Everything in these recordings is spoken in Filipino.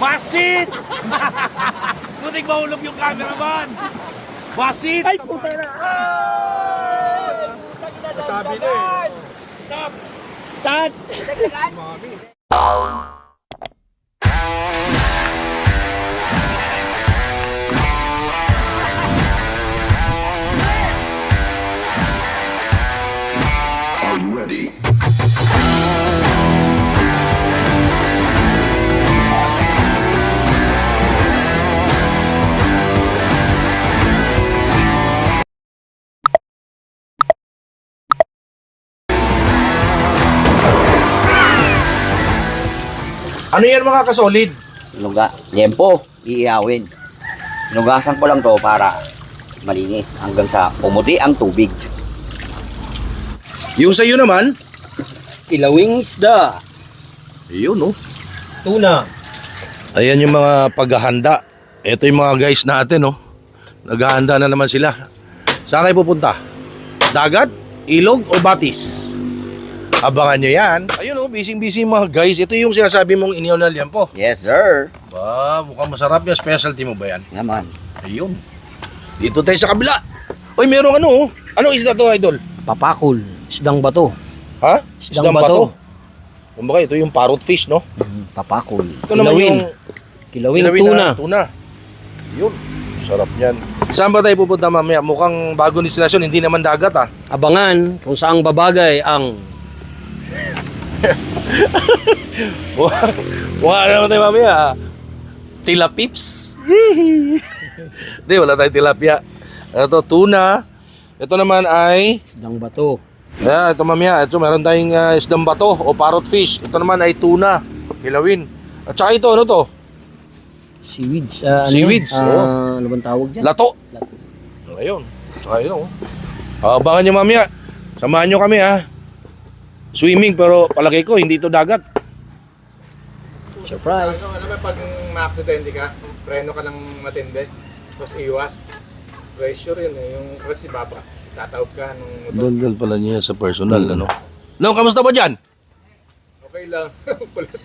Basit! Butik mahulog yung cameraman! Basit! Ay, puta na! Sabi na eh. Stop! Start! Are you ready? Ano yan mga kasolid? Liempo, iiyawin. Hinugasan ko lang to para malinis hanggang sa pumuti ang tubig. Yung sa'yo naman? Kilawing isda. Yun no. Tuna. Ayan yung mga paghahanda. Ito yung mga guys natin no. Naghahanda na naman sila. Saan kayo pupunta? Dagat? Ilog o batis? Abangan nyo yan. Ayun oh, busy-busy mga guys. Ito yung sinasabi mong inihaw na liempo. Yes, sir. Ba, mukhang masarap yan. Specialty mo ba yan? Naman. Ayun. Dito tayo sa kabila. Uy, merong ano oh. Anong isda to, idol? Papakul. Isdang bato. Ha? Isdang bato. Kumbaga, ito yung parrot fish, no? Papakul. Ito naman yung Kilawing kilawin tuna. na tuna. Yun. Sarap yan. Saan ba tayo pupunta mamaya? Mukhang bagong destinasyon. Hindi naman dagat, ah. Abangan kung saang babagay ang Mukha naman tayo mamaya, ah. Tilapips. Hindi, wala tayong tilapia. Ito, tuna. Ito naman ay isdang bato. ito mamaya, ito meron tayong isdang bato o parrot fish. Ito naman ay tuna, kilawin. At saka ito, ano to? Seaweeds. Seaweeds, oo. Ano bang tawag dyan? Lato. Ayun. Saka yun, oh. Abangan nyo mamaya. Samahan nyo kami, ha. Swimming, pero palagay ko, hindi ito dagat. Surprise. Ano ba pag ma-accidente ka, preno ka ng matindi, tapos iwas, pressure yun eh, yung kasi baba, tatawag ka nung motor. Doon pala niya sa personal, ano? No, kamusta ba dyan? Okay lang, kulit.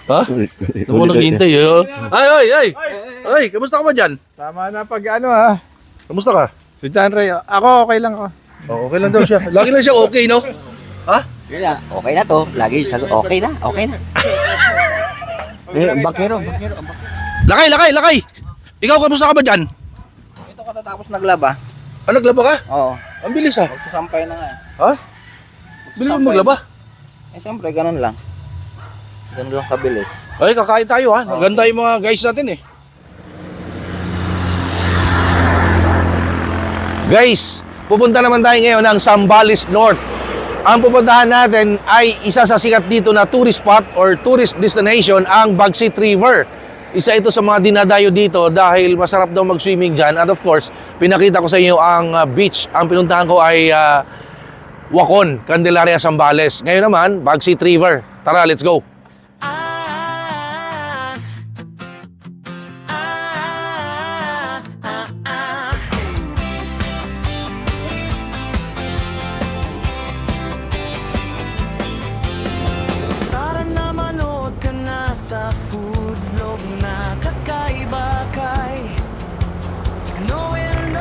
Ha? Ano mo naghihintay, eh? Ay! Ay, kamusta ka ba dyan? Tama na pag ano ha, Kamusta ka? si John Ray, ako okay lang ako. Oh, okay lang daw siya. Lagi lang siya okay, no? Ha? Yun na, okay na to. Lagi sagot, okay na, okay na. Bakero. Lakay! Ikaw, kamusta ka ba dyan? Ito katatapos naglaba. Ah, naglaba ka? Oo. Ang bilis, ha? Magsasampay na nga. Ha? Bilis mo maglaba? Eh siyempre, ganun lang. Ganun lang kabilis. Ay, kakain tayo, ha? Ang ganda yung mga guys natin, eh. Guys, pupunta naman tayo ngayon ng Zambales North. Ang pupuntahan natin ay isa sa sikat dito na tourist spot or tourist destination, ang Bagsit River. Isa ito sa mga dinadayo dito dahil masarap daw mag-swimming dyan. And of course, pinakita ko sa inyo ang beach. Ang pinuntahan ko ay Wacon, Candelaria, Zambales. Ngayon naman, Bagsit River. Tara, let's go! Tara na manood ka na sa food vlog na kakaiba kay Noel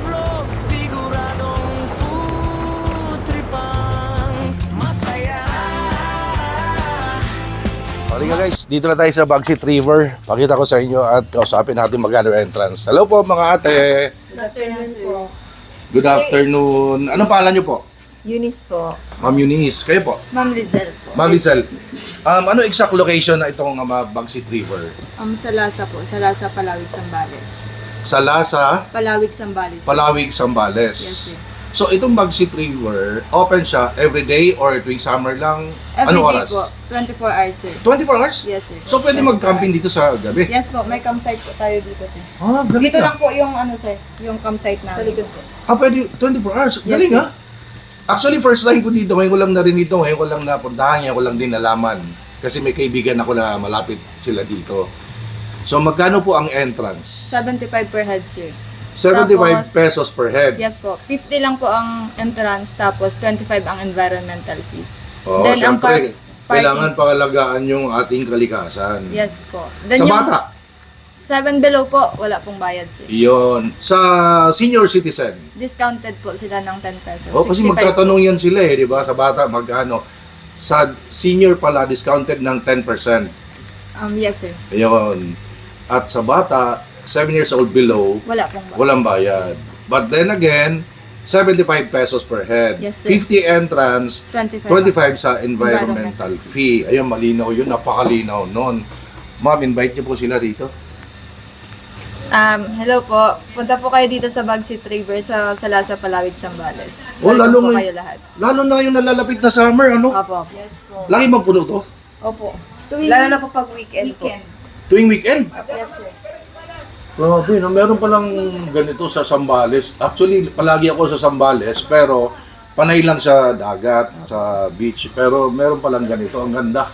Vlog. Siguradong food tripang masaya. Halika guys, dito na tayo sa Bagsit River. Pakita ko sa inyo at kausapin natin magkano entrance. Hello po mga ate. Good afternoon po. Good afternoon. Anong pangalan niyo po? Eunice po. Ma'am Eunice. Kayo po? Ma'am Lizelle po. Ma'am Lizelle. Ano exact location na itong Bagsit River? Sa Lasa po. Sa Lasa, Palawig, Zambales. Sa Lasa, Palawig, Zambales. Palawig, Zambales. Yes, sir. So itong Bagsit River, open siya every day or tuwing summer lang? Every Anong day oras? po. 24 hours, sir. 24 hours? Yes, sir. So pwede mag-camping dito sa gabi? Yes po. May campsite po tayo dito, sir. Ah, galing Dito na. lang po yung sir. Yung campsite namin. Sa likod po. Pwede 24 hours. Galing sir. ha? Actually, first time ko dito. Ngayon ko lang narinig ito. Ngayon ko lang napuntahan. Ngayon ko lang din nalaman. Kasi may kaibigan ako na malapit sila dito. So magkano po ang entrance? 75 per head, sir. 75 Tapos, pesos per head. Yes po. 50 lang po ang entrance. Tapos 25 ang environmental fee. Oh, Then, ang syempre, kailangan pangalagaan yung ating kalikasan. Yes po. Then Sa yung bata, 7 below po, wala pong bayad sir. iyon. Sa senior citizen, Discounted po sila ng 10 pesos. kasi 65 magtatanong yan sila eh, di ba? Sa bata, magkano? Sa senior pala, discounted ng 10%. Yes sir. Iyon. At sa bata, 7 years old below, Wala pong bayad. walang bayad. But then again, 75 pesos per head. Yes, sir. 50 entrance, 25. 25 sa environmental fee. Ayun, malinaw yun. Napakalinaw nun. Ma'am, invite niyo po sila dito. Hello po. Punta po kayo dito sa Bagsit River sa Salasa, Palawig, Zambales. Oh, lalo po ngayon. kayo lahat. Lalo na yung nalalapit na summer, ano? Opo. Yes po. Lagi bang puno to? Opo. Lalo na po pag weekend po. Tuwing weekend? Yes sir. Grabe, no? Meron palang ganito sa Zambales. Actually, palagi ako sa Zambales, pero panay lang sa dagat, sa beach. Pero meron palang ganito, ang ganda.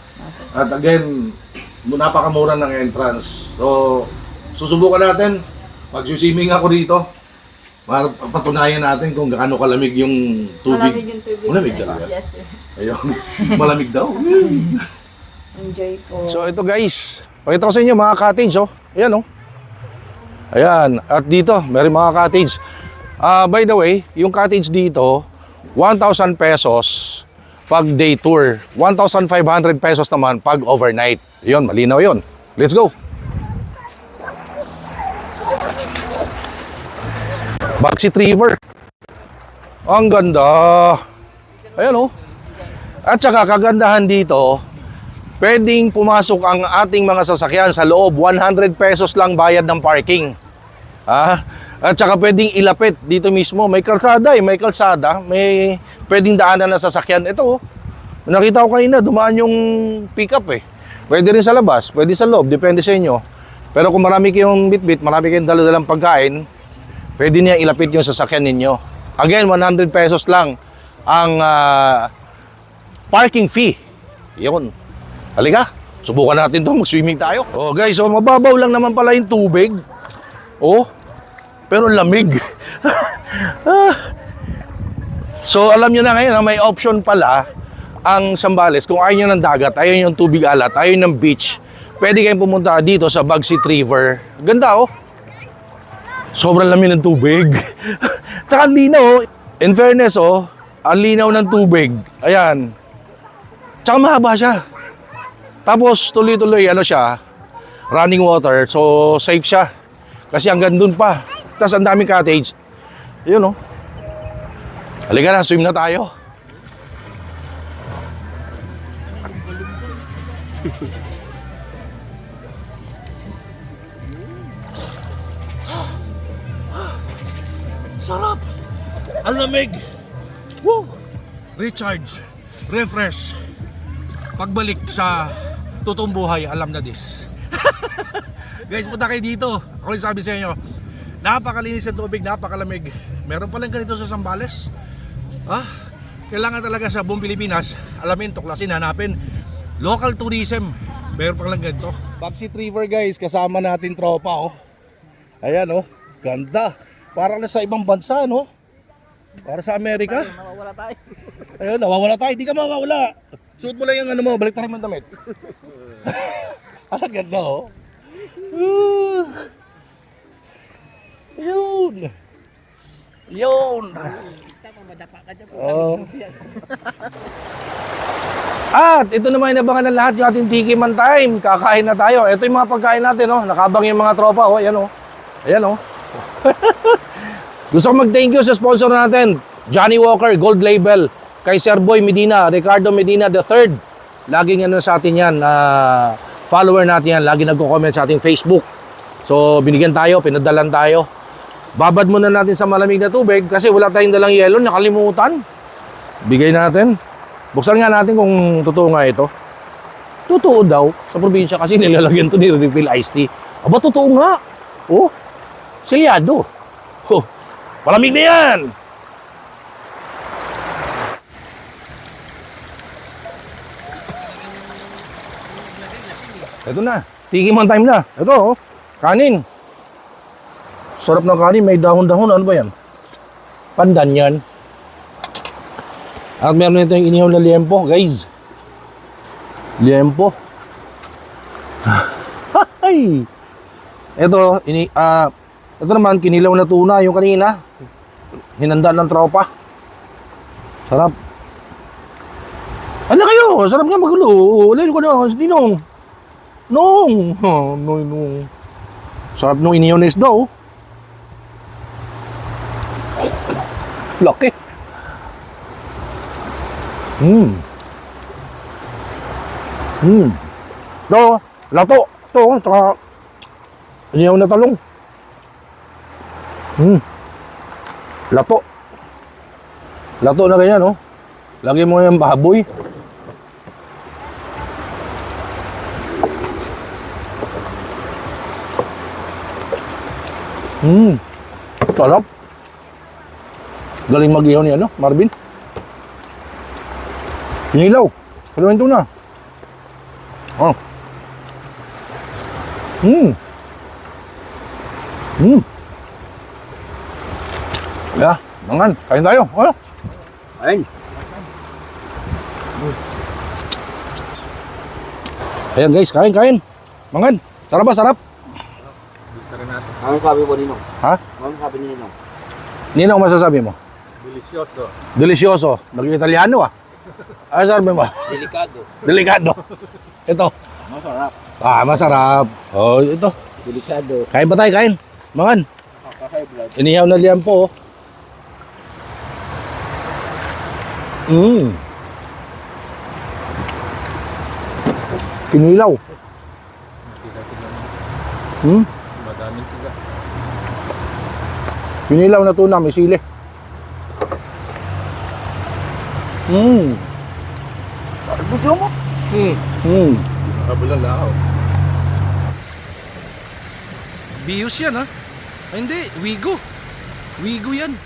At again, napakamura ng entrance. So, susubukan natin. Mag-swimming ako dito. Patunayan natin kung gaano kalamig yung tubig. Malamig yung tubig. Malamig sir. talaga? Yes sir. Ayun, malamig daw. Enjoy po. So ito guys, pakita ko sa inyo mga cottage oh. Ayan oh. Ayan, at dito meron mga cottage. By the way, yung cottage dito 1,000 pesos pag day tour, 1,500 pesos naman pag overnight. Yun, malinaw yun. Let's go. Bagsit River. Ang ganda. Ayan oh. At saka kagandahan dito, pwedeng pumasok ang ating mga sasakyan sa loob, 100 pesos lang bayad ng parking. At saka pwedeng ilapit dito mismo. May kalsada may kalsada. May pwedeng daanan ng sasakyan. Ito, nakita ko kanina, dumaan yung pick-up eh. Pwede rin sa labas, pwede sa loob, depende sa inyo. Pero kung marami kayong bitbit, marami kayong dala-dalang pagkain, pwede niya ilapit yung sasakyan ninyo. Again, 100 pesos lang ang parking fee. Yun. Halika, subukan natin to, mag-swimming tayo. Oh guys, so mababaw lang naman pala yung tubig. Oh, pero lamig. So alam nyo na ngayon na may option pala ang Zambales. Kung ayaw nyo ng dagat, ayaw nyo ng tubig alat, ayaw nyo ng beach, pwede kayong pumunta dito sa Bagsit River. Ganda oh. Sobrang lamig ng tubig. Tsaka ang linaw oh. In fairness oh, ang linaw ng tubig. Ayan. Tsaka mahaba siya. Tapos tuloy-tuloy siya, running water, so safe siya. Kasi hanggang dun pa. Tapos ang daming cottage. Yun oh. Halika na, swim na tayo. Sarap. Ang lamig. Woo! Recharge. Refresh. Pagbalik sa totoong buhay, alam na this. Guys, punta kayo dito. Ako yung sabi sa inyo, napakalinis ng tubig, napakalamig. Meron palang ganito sa Zambales. Kailangan talaga sa buong Pilipinas, alamin, tuklasin, hanapin. Local tourism, meron palang ganito. Bagsit River guys, kasama natin tropa oh. Ayan oh, ganda. Parang nasa ibang bansa no? Para sa Amerika. Nawawala tayo. Ayun, nawawala tayo. Di ka mawawala. Suot mo lang yung ano mo, balik tayo mo damit. Ang ganda oh. Yun. Yun. Oh. At ito naman inabangan ng lahat yung ating Tiki Man Time. Kakain na tayo. Ito yung mga pagkain natin oh. Nakabang yung mga tropa oh. Ayan oh. Ayan oh. Gusto ko mag-thank you sa sponsor natin, Johnny Walker, Gold Label, kay Sir Boy Medina, Ricardo Medina III. Laging sa atin yan, follower natin yan, lagi nagko-comment sa ating Facebook. So, binigyan tayo, pinadalan tayo. Babad muna natin sa malamig na tubig kasi wala tayong dalang yelo, nakalimutan. Bigay natin. Buksan nga natin kung totoo nga ito. Totoo daw, sa probinsya kasi nilalagyan to ni refill iced tea. Aba, totoo nga. Oh, selyado. Oh, malamig na yan! Ito na, Tiki Man Time na. Ito oh, kanin. Sarap ng kanin, may dahon-dahon. Ano ba yan? Pandan yan. At meron nito yung inihaw na liempo, guys. Liempo. Ay! Ito, ito naman, kinilaw na tuna yung kanina. Hinanda ng tropa. Sarap. Ano kayo? Sarap nga magulo. Ulit ko na. Ninong. Nong. Oh, nong. Sarap nung inihaw na isda, oh. Laki. Ito, lato. Ito, tsaka inihaw na talong. Lato. Lato na ganyan, no? Lagi mo yung baboy. Sarap. Galing mag-ihaw ni ano, Marvin. Pinilaw. Kaluin ito na. Oh. Yeah, mangan. Kain tayo. Ano? Ayun. Ayan guys, kain. Mangan. Sarap ba? Sarap? Ano sabi mo, Ninong? Ha? Ano sabi ni Ninong? Ninong masasabi mo? Delicioso. Delicioso. Nag-Italiano ah. Ano sabi mo? Delikado. Delikado. Ito. Masarap. Masarap. Oh, ito. Delikado. Kain ba tayo? Kain. Mangan. Inihaw na liempo. Kinilaw. Madaming sila. Kinilaw na tuna, may sili. Gusto mo? Kabulan lao. Bios yan ha? Ay, hindi, Wigo. Wigo yan.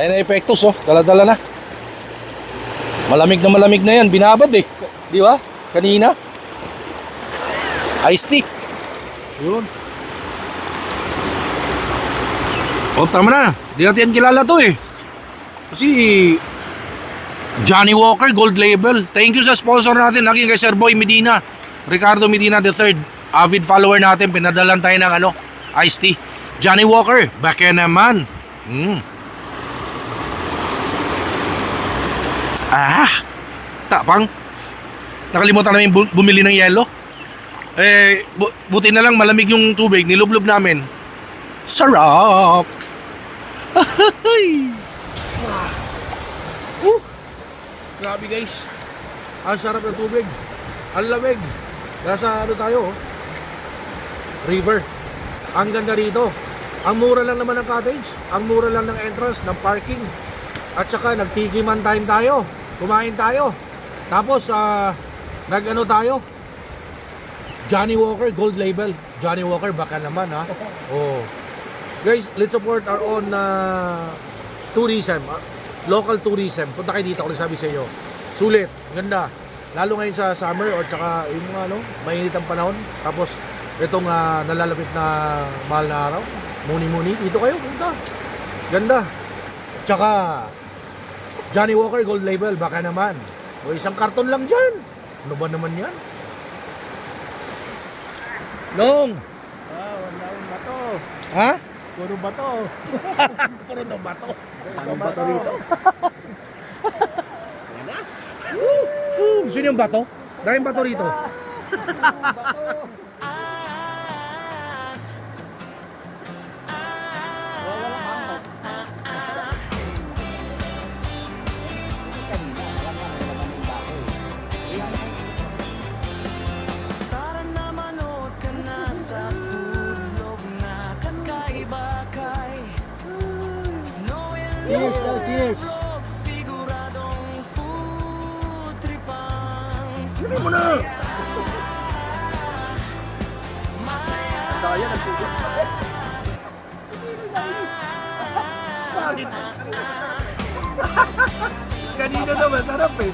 Ayun na epektos oh, dala-dala na. Malamig na yan, binabad eh. Di ba? Kanina. Iced tea. Yun. Oh, tama na. Di natin yan kilala to eh. Kasi Johnny Walker Gold Label. Thank you sa sponsor natin, naging kay Sir Boy Medina, Ricardo Medina III. Avid follower natin, pinadalan tayo ng ano, iced tea. Johnny Walker, back naman. Tapang. Nakalimutan namin bumili ng yelo. Buti na lang malamig yung tubig, nilublob namin. Sarap. Grabe guys. Ang sarap ng tubig. Ang lamig. Nasa ano tayo oh? River. Ang ganda dito. Ang mura lang naman ng cottage. Ang mura lang ng entrance, ng parking. At saka nagtikiman time tayo. Kumain tayo. Tapos nag-ano tayo? Johnny Walker Gold Label. Johnny Walker baka naman ha. Oh. Guys, let's support our own tourism. Local tourism. Punta kayo dito, kung sabi sa iyo. Sulit, ganda. Lalo ngayon sa summer or tsaka yung mga ano, mainit ang panahon. Tapos itong nalalapit na mahal na araw. Muni-muni, dito kayo, punta. Ganda. Tsaka Johnny Walker Gold Label, baka naman. O isang karton lang dyan. Ano ba naman yan? Nong! Wala yung bato. Ha? Puro bato. Puro na bato. Ang bato rito. Gusto niyo yung bato? Dahil bato rito. Tara na manood ka na sa foodlog na kakaiba kay Noel. Cheers daw, cheers. Vlog, siguradong food tripan. Hindi mo na! Masaya. Daya ng tubig. Bakit? Kanina naman, sarap eh.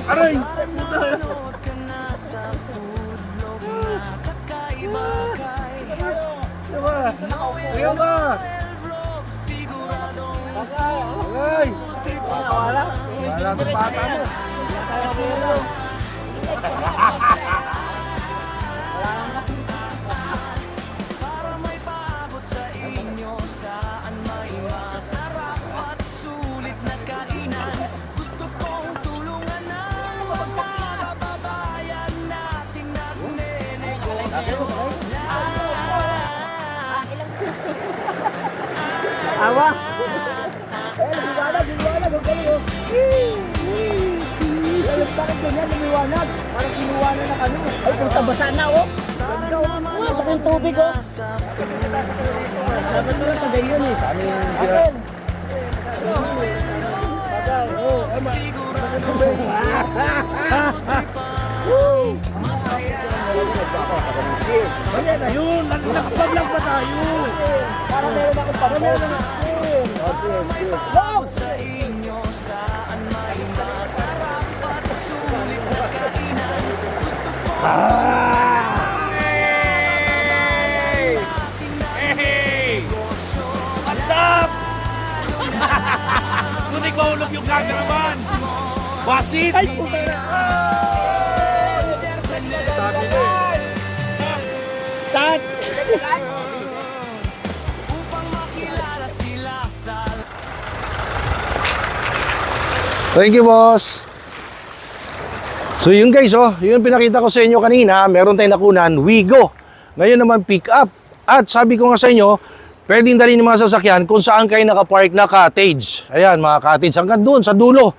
Aray! Manood ka na sa foodlog na kakaiba kay Diba? Ayaw ba? Noel Vlog, siguradong Agay! food tripan. Wala natin bata mo. Para may paabot sa inyo saan may masarap at sulit na kainan. Gusto kong tulungan ng mga kababayan nating nagnenegosyo. Awa! Bakit ganyan lumiwanag? Parang inuwanan na kami. Ay, puta basa na, oh. Masok yung tubig, oh. Dapat na lang tagay yun, eh. Akin! Bagay, oh. Ganyan na yun! Nagsab lang pa tayo! Para meron akong pamilya. Wow! Sa inyo saan may masarap at sulit na kainan. Gusto ko What's up? Kunik mahulog yung cameraman. Basit! Ay, puta na! Sabi ko eh. Start! upang makilala sila sa Thank you, boss. So yun guys, yun pinakita ko sa inyo kanina, meron tayong nakunan, Wigo. Ngayon naman pick up. At sabi ko nga sa inyo, pwedeng dalhin yung mga sasakyan kung saan kayo nakapark na cottage. Ayan, mga cottage. Hanggang doon, sa dulo.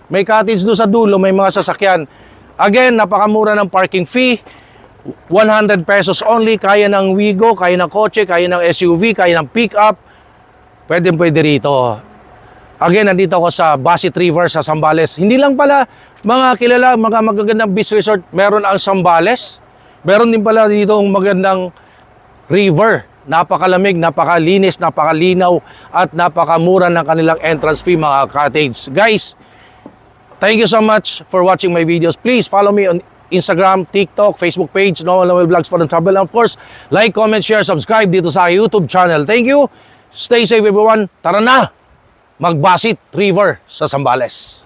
May cottage doon sa dulo, may mga sasakyan. Again, napakamura ng parking fee. 100 pesos only. Kaya ng Wigo, kaya ng kotse, kaya ng SUV, kaya ng pick up. Pwede rito. Again, nandito ako sa Basit River sa Zambales. Hindi lang pala mga kilala, mga magagandang beach resort, meron ang Zambales. Meron din pala dito ang magandang river. Napakalamig, napakalinis, napakalinaw, at napakamura ng kanilang entrance fee, mga cottage. Guys, thank you so much for watching my videos. Please follow me on Instagram, TikTok, Facebook page, Noel Vlogs for the Travel. And of course, like, comment, share, subscribe dito sa YouTube channel. Thank you. Stay safe everyone. Tara na! Magbasit River sa Zambales.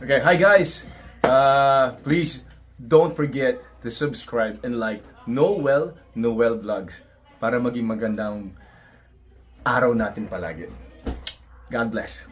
Okay, hi guys! Please don't forget to subscribe and like Noel Vlogs para maging magandang araw natin palagi. God bless.